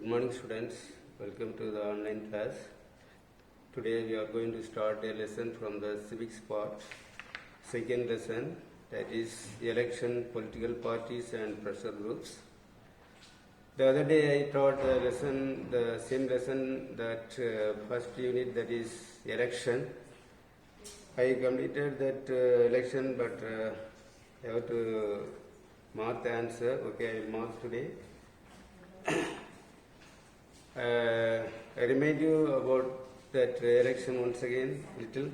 Good morning, students. Welcome to the online class. Today we are going to start a lesson from the civics part. Second lesson, that is election, political parties and pressure groups. The other day I taught the same lesson, that first unit, that is election. I completed that election, but I have to mark the answer. Okay, I will mark today. I remind you about that election once again little.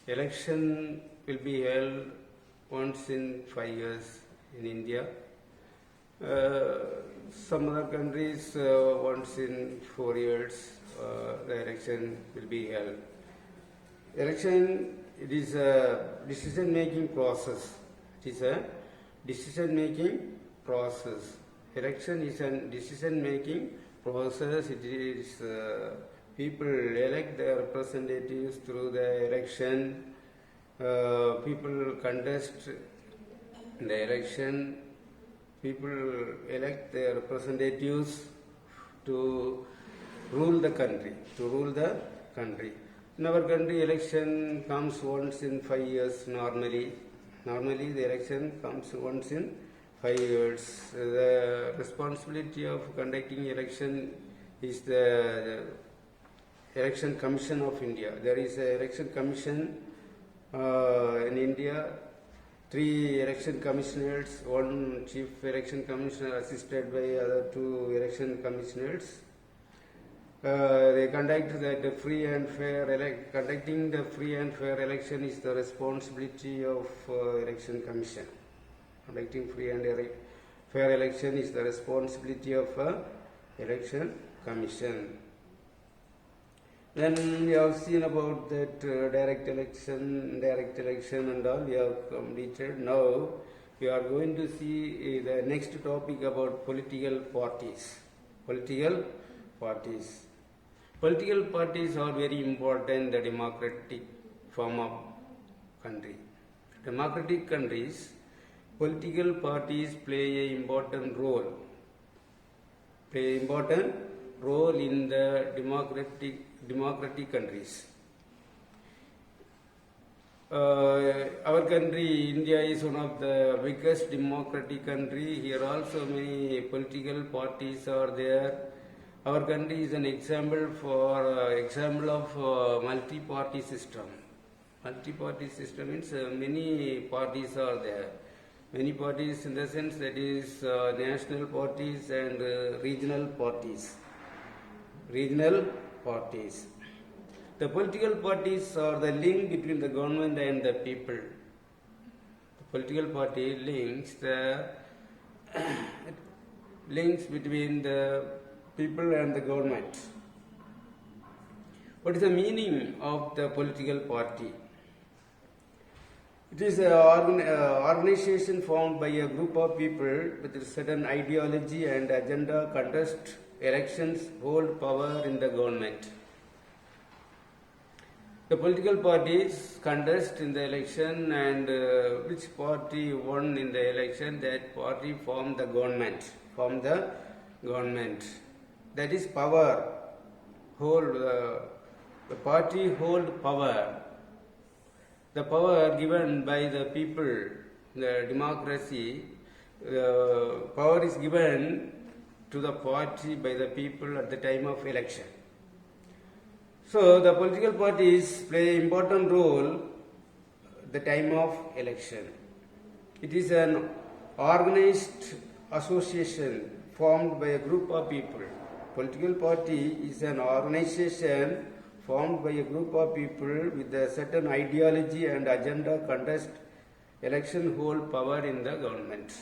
Election will be held once in 5 years in India. Some other countries once in 4 years the election will be held. Election, it is a decision-making process. It is a decision-making process. Election is a decision-making process. It is people elect their representatives through the election. People contest the election. People elect their representatives to rule the country. In our country, election comes once in 5 years normally. Normally, the election comes once in 5 years. The responsibility of conducting election is the Election Commission of India. There is an election commission in India. 3 election commissioners, 1 chief election commissioner assisted by other 2 election commissioners. They conduct that free and fair conducting the free and fair election is the responsibility of election commission. Conducting free and fair election is the responsibility of election commission. Then we have seen about that direct election and all we have completed. Now we are going to see the next topic about political parties. Political parties are very important in the democratic form of country. Democratic countries, political parties play an important role in the democratic countries. Our country, India, is one of the biggest democratic country. Here also many political parties are there. Our country is an example of multi-party system. Multi-party system means many parties are there. Many parties in the sense that is national parties and regional parties. The political parties are the link between the government and the people. The political party links between the people and the government. What is the meaning of the political party? It is an organization formed by a group of people with a certain ideology and agenda, contest elections, hold power in the government. The political parties contest in the election, and which party won in the election, that party formed the government. That is power. The party hold power. The power given by the people, the democracy, power is given to the party by the people at the time of election. So the political parties play an important role at the time of election. It is an organized association formed by a group of people. Political party is an organization formed by a group of people with a certain ideology and agenda, contest election, hold power in the government.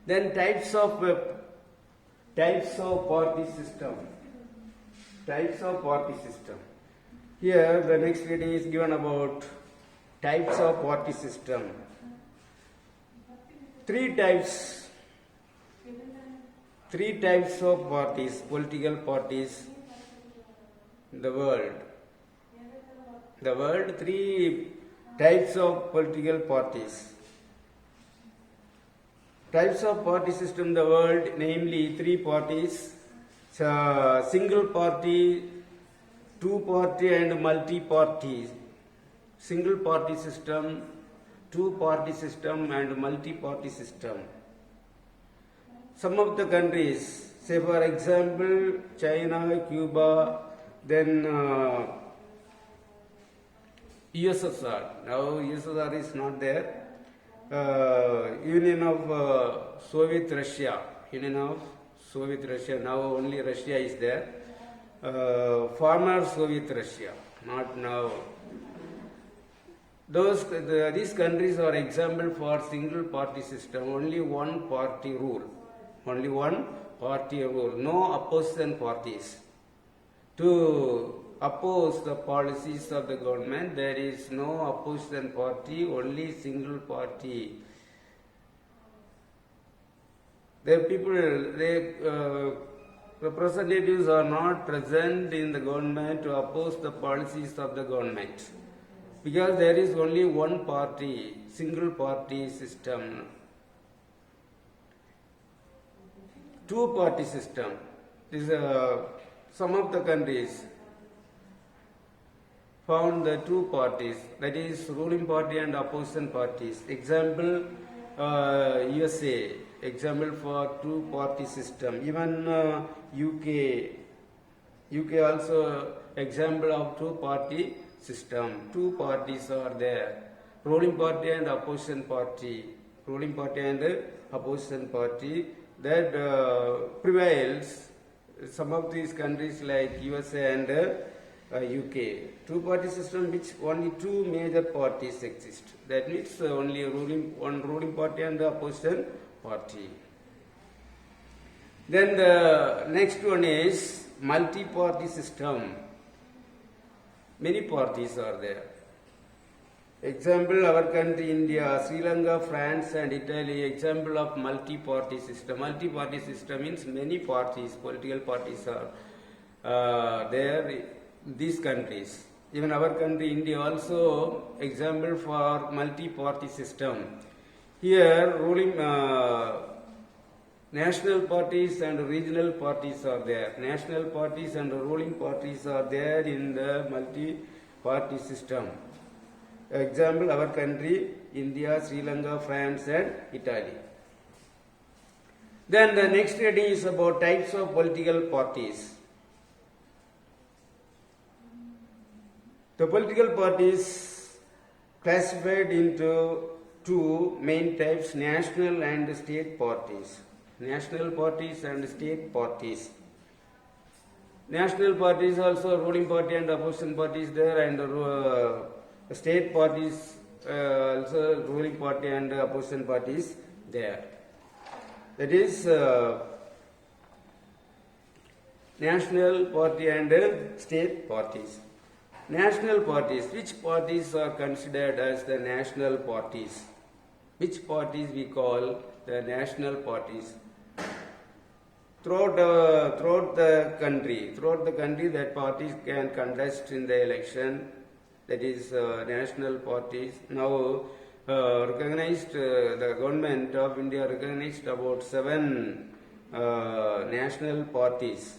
Then types of party system. Here the next reading is given about types of party system. 3 types of parties, political parties in the world. 3 types of political parties. Types of party system in the world, namely three parties, single party, two party and multi-party. Single party system, two party system and multi-party system. Some of the countries, say for example China, Cuba, then USSR. Now USSR is not there. Union of Soviet Russia. Union of Soviet Russia. Now only Russia is there. Former Soviet Russia, not now. These countries are example for single party system. Only one party rule. Only one party rule. No opposition parties. To oppose the policies of the government, there is no opposition party, only single party. The people, representatives are not present in the government to oppose the policies of the government, because there is only one party, single party system. Two party system. This some of the countries found the two parties, that is ruling party and opposition parties. Example, USA, example for two party system. Even UK also example of two party system. Two parties are there, ruling party and opposition party. Ruling party and opposition party that prevails. Some of these countries like USA and UK. Two party system which only two major parties exist. That means only one ruling party and the opposition party. Then the next one is multi-party system. Many parties are there. Example, our country India, Sri Lanka, France and Italy, example of multi-party system. Multi-party system means many parties, political parties are there in these countries. Even our country India also example for multi-party system. Here ruling national parties and regional parties are there. National parties and ruling parties are there in the multi-party system. Example, our country, India, Sri Lanka, France and Italy. Then the next study is about types of political parties. The political parties classified into two main types, national and state parties. National parties and state parties. National parties also ruling party and opposition parties there, and state parties also ruling party and opposition parties there. That is national party and state parties. National parties, which parties are considered as the national parties? Which parties we call the national parties? Throughout the country, that parties can contest in the election. That is national parties. Now recognized, the government of India recognized about 7 national parties.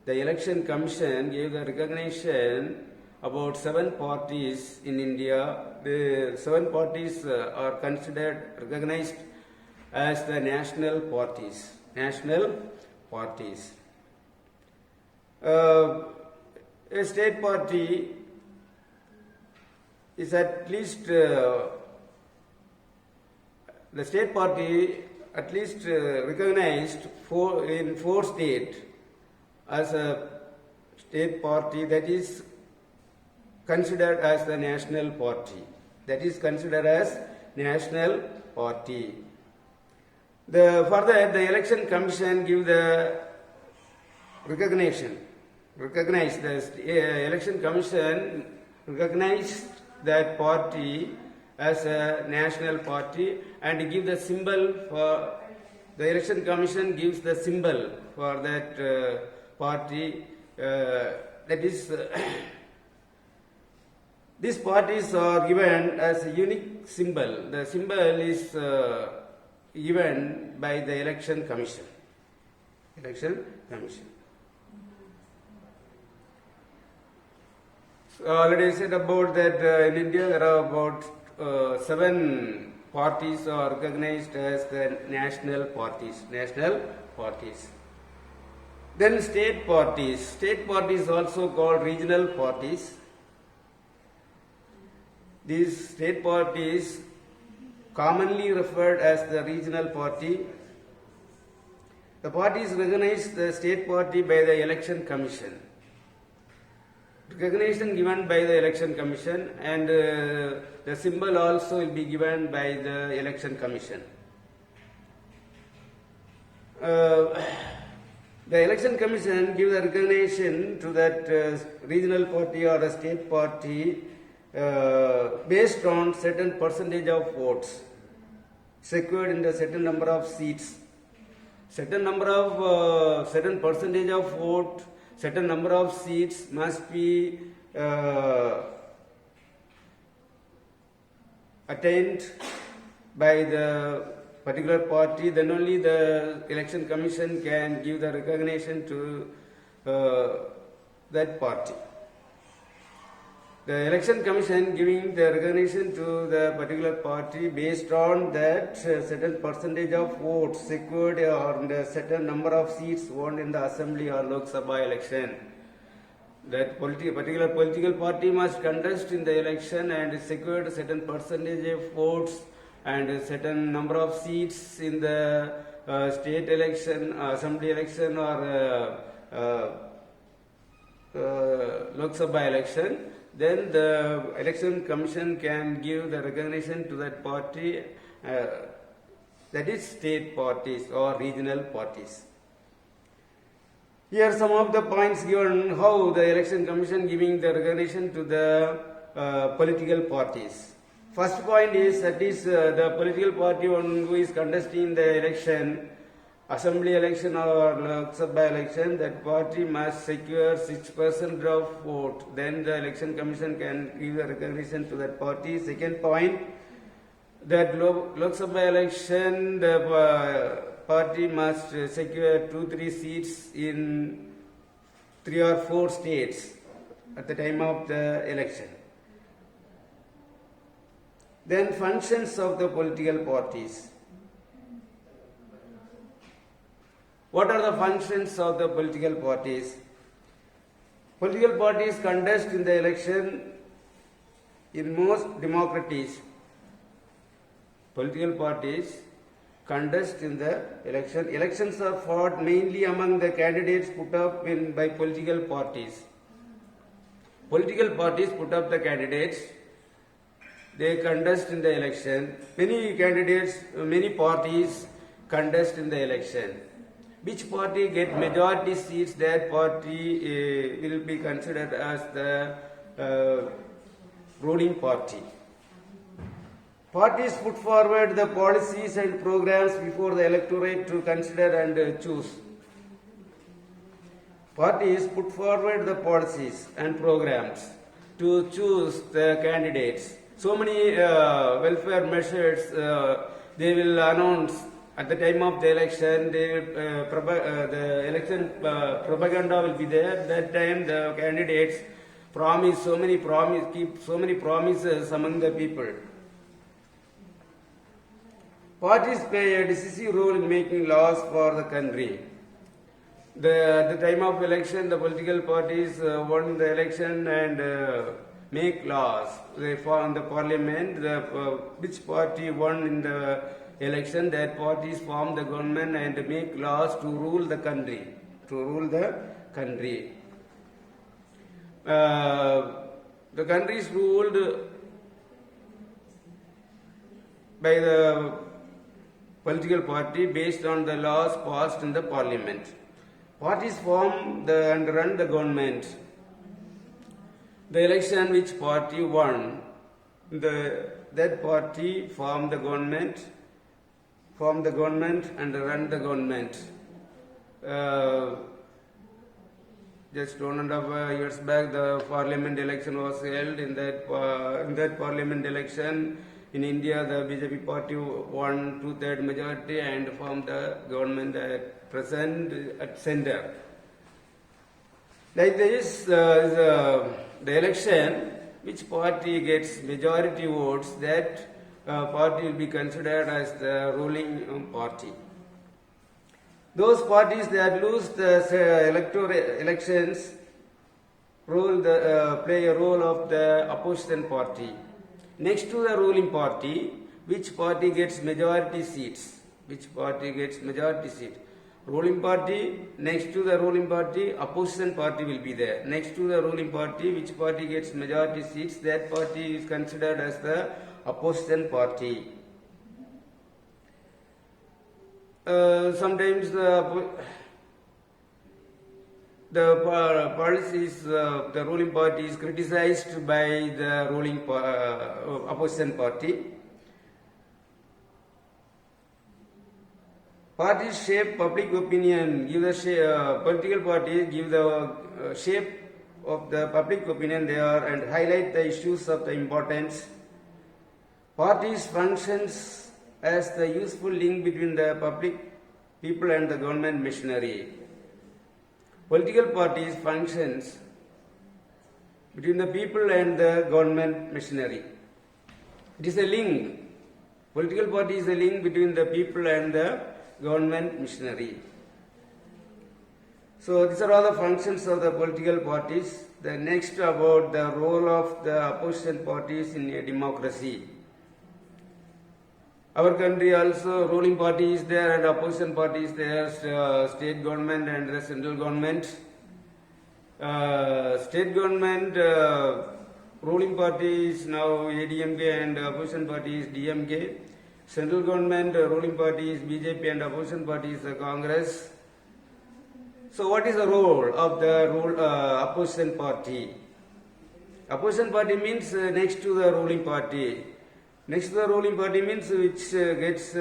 The election commission gave the recognition about 7 parties in India. The 7 parties are considered, recognized as the national parties. National parties. A state party is at least the state party at least recognized in 4 states as a state party, that is considered as the national party. That is considered as national party. Further, the election commission give the recognition. The election commission recognized that party as a national party and give the symbol for the election commission gives the symbol for that party. That is these parties are given as a unique symbol. The symbol is given by the election commission. Election commission. So already said about that in India there are about 7 parties are recognized as the national parties. National parties. Then state parties. State parties also called regional parties. These state parties commonly referred as the regional party. The parties recognize the state party by the election commission. Recognition given by the election commission, and the symbol also will be given by the election commission. The election commission gives the recognition to that regional party or a state party based on certain percentage of votes secured in the certain number of seats. Certain percentage of vote, certain number of seats must be attained by the particular party, then only the election commission can give the recognition to that party. The election commission giving the recognition to the particular party based on that certain percentage of votes secured or the certain number of seats won in the assembly or Lok Sabha election. That particular political party must contest in the election and secured a certain percentage of votes and a certain number of seats in the state election, assembly election or Lok Sabha election. Then the election commission can give the recognition to that party, that is state parties or regional parties. Here are some of the points given how the election commission giving the recognition to the political parties. First point is that is the political party who is contesting the election, assembly election or Lok Sabha election, that party must secure 6% of vote. Then the election commission can give the recognition to that party. Second point, that Lok Sabha election, the party must secure 2-3 seats in 3 or 4 states at the time of the election. Then functions of the political parties. What are the functions of the political parties? Political parties contest in the election in most democracies. Political parties contest in the election. Elections are fought mainly among the candidates put up by political parties. Political parties put up the candidates. They contest in the election. Many parties contest in the election. Which party get majority seats, that party will be considered as the ruling party. Parties put forward the policies and programs before the electorate to consider and choose. Parties put forward the policies and programs to choose the candidates. So many welfare measures they will announce at the time of the election. The election propaganda will be there. That time the candidates keep so many promises among the people. Parties play a decisive role in making laws for the country. At the time of election, the political parties won the election and make laws. They form the parliament. Which party won in the election, that parties form the government and make laws to rule the country. The country is ruled by the political party based on the laws passed in the parliament. Parties form and run the government. The election which party won, that party form the government and run the government. Just 1.5 years back, the parliament election was held. In that parliament election, In India, the BJP party won 2/3 majority and formed the government at present at center. Like this, the election, which party gets majority votes, that party will be considered as the ruling party. Those parties that lose the electoral elections play a role of the opposition party. Next to the ruling party, which party gets majority seats? Which party gets majority seats? Ruling party, next to the ruling party, opposition party will be there. Next to the ruling party, which party gets majority seats, that party is considered as the opposition party. Sometimes the policies of the ruling party is criticized by the ruling opposition party. Parties shape public opinion, give the political parties give the shape of the public opinion they are and highlight the issues of the importance. Parties functions as the useful link between the public people and the government machinery. Political parties functions between the people and the government machinery. It is a link. Political party is a link between the people and the government machinery. So these are all the functions of the political parties. The next about the role of the opposition parties in a democracy. Our country also ruling party is there and opposition party is there, state government and the central government. State government ruling party is now ADMK and opposition party is DMK. Central government ruling party is BJP and opposition party is the Congress. So what is the role of the opposition party? Opposition party means next to the ruling party. Next to the ruling party means which gets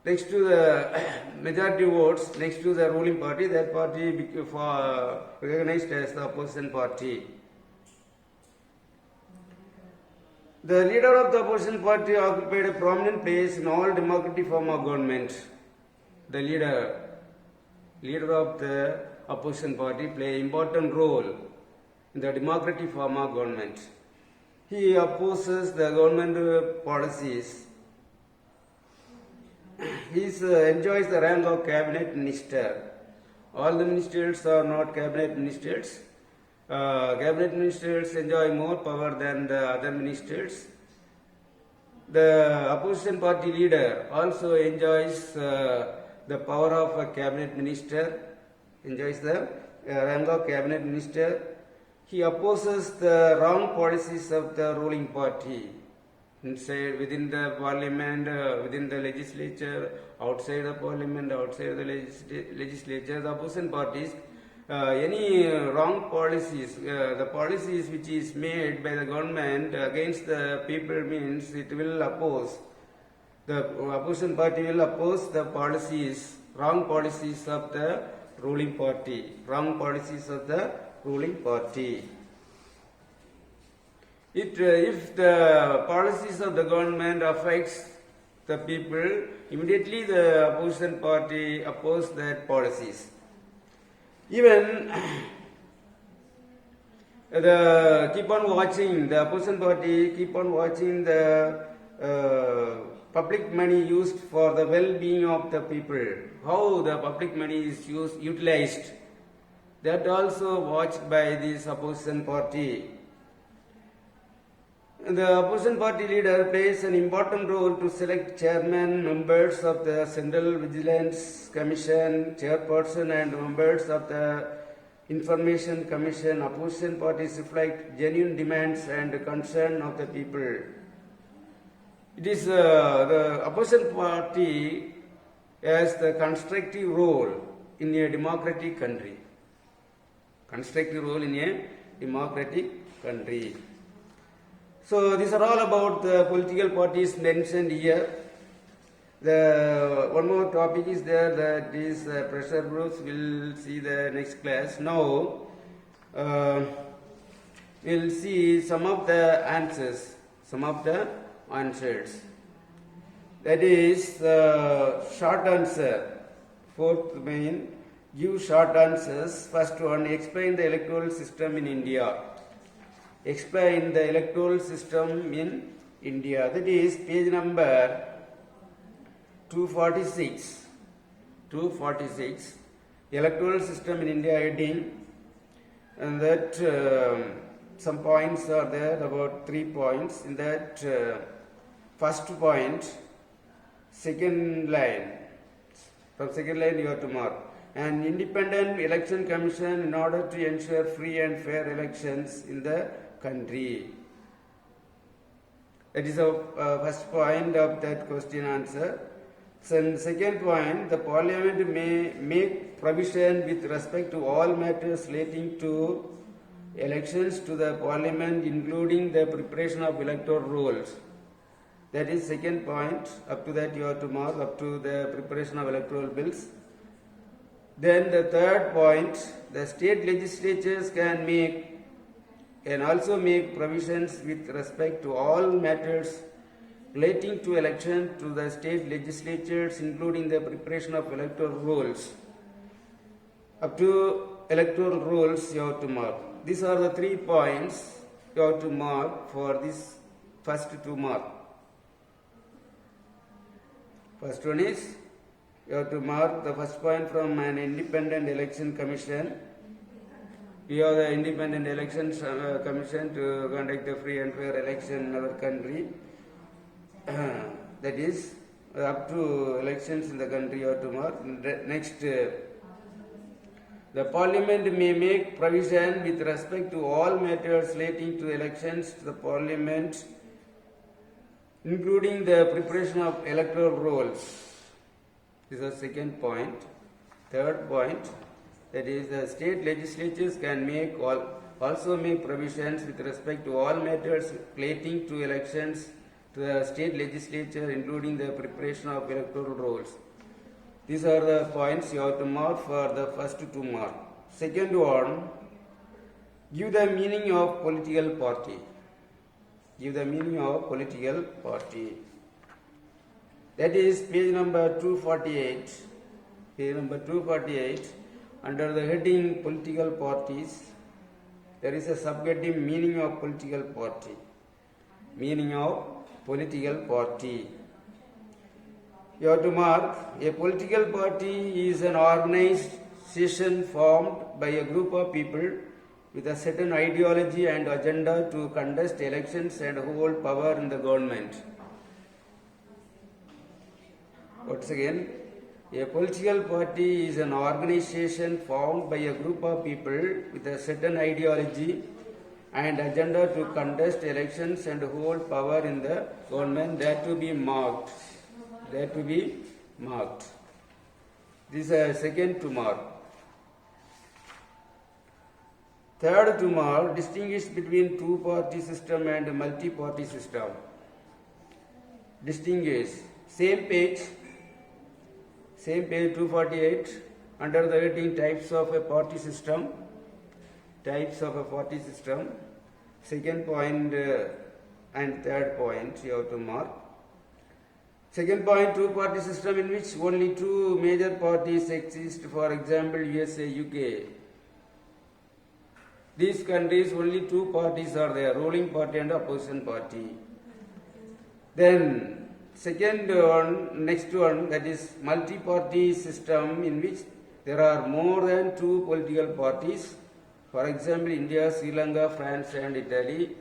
next to the majority votes next to the ruling party, that party recognized as the opposition party. The leader of the opposition party occupied a prominent place in all democratic form of government. The leader of the opposition party play an important role in the democratic form of government. He opposes the government policies. He enjoys the rank of cabinet minister. All the ministers are not cabinet ministers. Cabinet ministers enjoy more power than the other ministers. The opposition party leader also enjoys the power of a cabinet minister, enjoys the rank of cabinet minister. He opposes the wrong policies of the ruling party inside, within the parliament, within the legislature, outside the parliament, outside the legislature. The opposition parties, any wrong policies, the policies which is made by the government against the people means it will oppose. The opposition party will oppose the policies, wrong policies of the ruling party, wrong policies of the ruling party. If the policies of the government affects the people, immediately the opposition party oppose that policies. Even the opposition party keep on watching the public money used for the well-being of the people, how the public money is utilized. That also watched by this opposition party. The opposition party leader plays an important role to select chairman, members of the Central Vigilance Commission, chairperson and members of the Information Commission. Opposition parties reflect genuine demands and concern of the people. It is the opposition party has the constructive role in a democratic country. Constructive role in a democratic country. So these are all about the political parties mentioned here. The one more topic is there, that is pressure groups. We'll see the next class. Now, we'll see some of the answers. That is the short answer. Fourth main, give short answers. First one, explain the electoral system in India. Explain the electoral system in India. That is page number 246. 246. Electoral system in India heading, and that some points are there, about 3 points. In that first point, second line, from second line you have to mark. An independent election commission in order to ensure free and fair elections in the country. That is the first point of that question answer. So second point, the parliament may make provision with respect to all matters relating to elections to the parliament, including the preparation of electoral rolls. That is second point. Up to that you have to mark, up to the preparation of electoral bills. Then the third point, the state legislatures can also make provisions with respect to all matters relating to election to the state legislatures, including the preparation of electoral rolls. Up to electoral rolls you have to mark. These are the 3 points you have to mark for this first 2 mark. First one is, you have to mark the first point from an independent election commission. We have the independent elections commission to conduct a free and fair election in our country. That is, up to elections in the country you have to mark. Next, the parliament may make provision with respect to all matters relating to elections to the parliament, including the preparation of electoral rolls. This is the second point. Third point, that is, the state legislatures can also make provisions with respect to all matters relating to elections to the state legislature, including the preparation of electoral rolls. These are the points you have to mark for the first 2 marks. Second one, give the meaning of political party. Give the meaning of political party. That is page number 248. Page number 248. Under the heading political parties, there is a subheading meaning of political party. Meaning of political party. You have to mark, a political party is an organization formed by a group of people with a certain ideology and agenda to contest elections and hold power in the government. Once again, a political party is an organization formed by a group of people with a certain ideology and agenda to contest elections and hold power in the government. That to be marked. That to be marked. This is a second to mark. Third to mark, distinguish between two-party system and multi-party system. Distinguish. Same page 248, under the heading types of a party system. Types of a party system. Second point and third point you have to mark. Second point, two-party system in which only 2 major parties exist, for example, USA, UK. These countries, only 2 parties are there, ruling party and opposition party. Then, second one, next one, that is multi-party system in which there are more than 2 political parties. For example, India, Sri Lanka, France and Italy.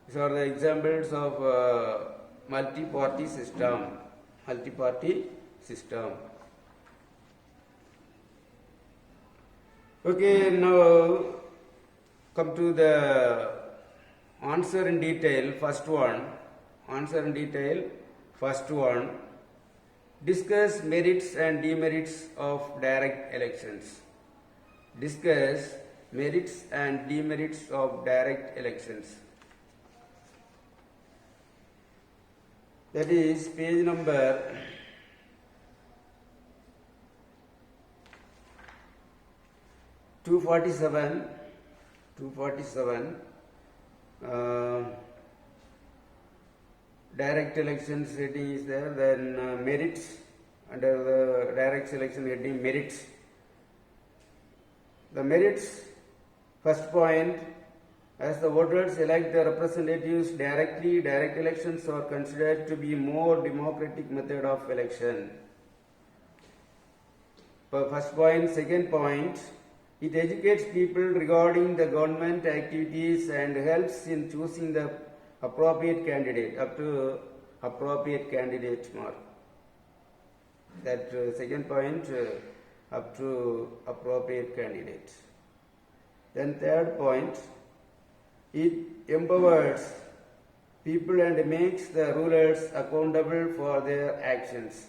These are the examples of multi-party system. Multi-party system. Okay, now come to the answer in detail. First one, answer in detail. First one, discuss merits and demerits of direct elections. Discuss merits and demerits of direct elections. That is page number 247. uh, direct elections heading is there, then merits, under the direct selection heading merits. The merits, first point, as the voters elect their representatives directly, direct elections are considered to be more democratic method of election. First point. Second point, it educates people regarding the government activities and helps in choosing the appropriate candidate, up to appropriate candidate mark. That second point, up to appropriate candidate. Then third point, it empowers people and makes the rulers accountable for their actions.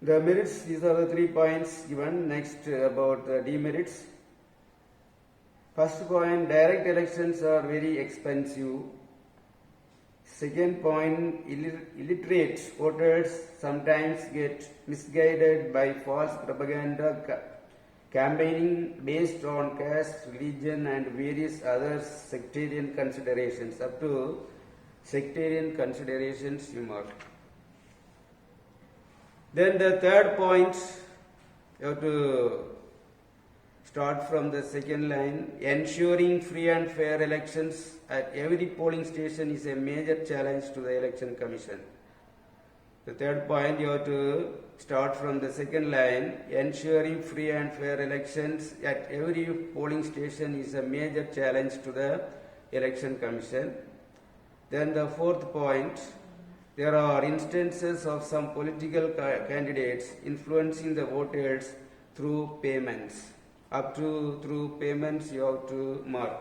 The merits, these are the 3 points given. Next, about the demerits. First point, direct elections are very expensive. Second point, illiterate voters sometimes get misguided by false propaganda campaigning based on caste, religion and various other sectarian considerations. Up to sectarian considerations you mark. Then the third point, you have to start from the second line. Ensuring free and fair elections at every polling station is a major challenge to the Election Commission. The third point, you have to start from the second line. Ensuring free and fair elections at every polling station is a major challenge to the Election Commission. Then the fourth point, there are instances of some political candidates influencing the voters through payments. Up to through payments you have to mark.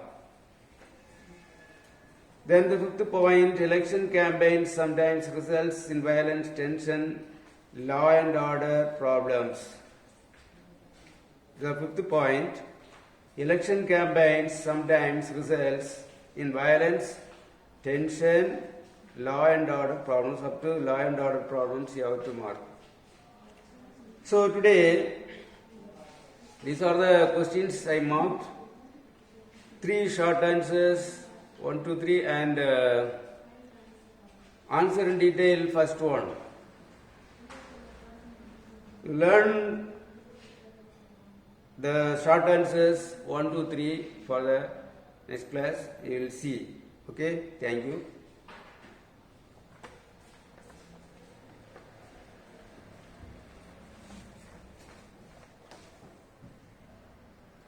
Then the fifth point, election campaigns sometimes results in violence, tension, law and order problems. The fifth point, election campaigns sometimes results in violence, tension, law and order problems. Up to law and order problems you have to mark. So today, these are the questions I marked. 3 short answers, 1, 2, 3, and answer in detail first one. Learn the short answers 1, 2, 3 for the next class. You will see. Okay, thank you.